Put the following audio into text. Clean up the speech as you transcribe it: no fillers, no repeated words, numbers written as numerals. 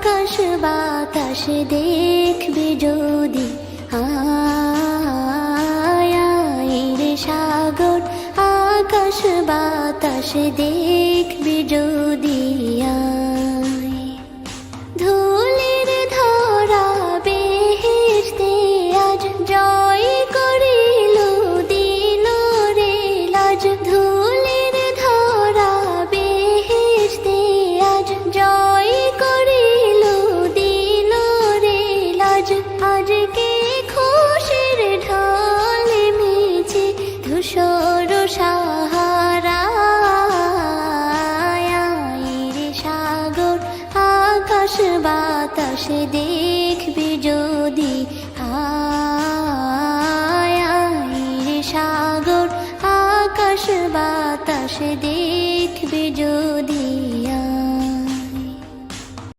আকাশ বাতাস দেখবি যদি, আয় রে সাগর আকাশ বাতাস দেখবি যদি, আয় ধুলির ধরা বেহেশতে আজ জয় করিল দিল রে লাজ, ধুলির ধরা বেহেশতে আজ জয় করিল দিল রে লাজ। আজকে খুশির ঢল মেছে ধূসর সাহারা, আয় রে সাগর আকাশ বাতাস দেখবি যদি।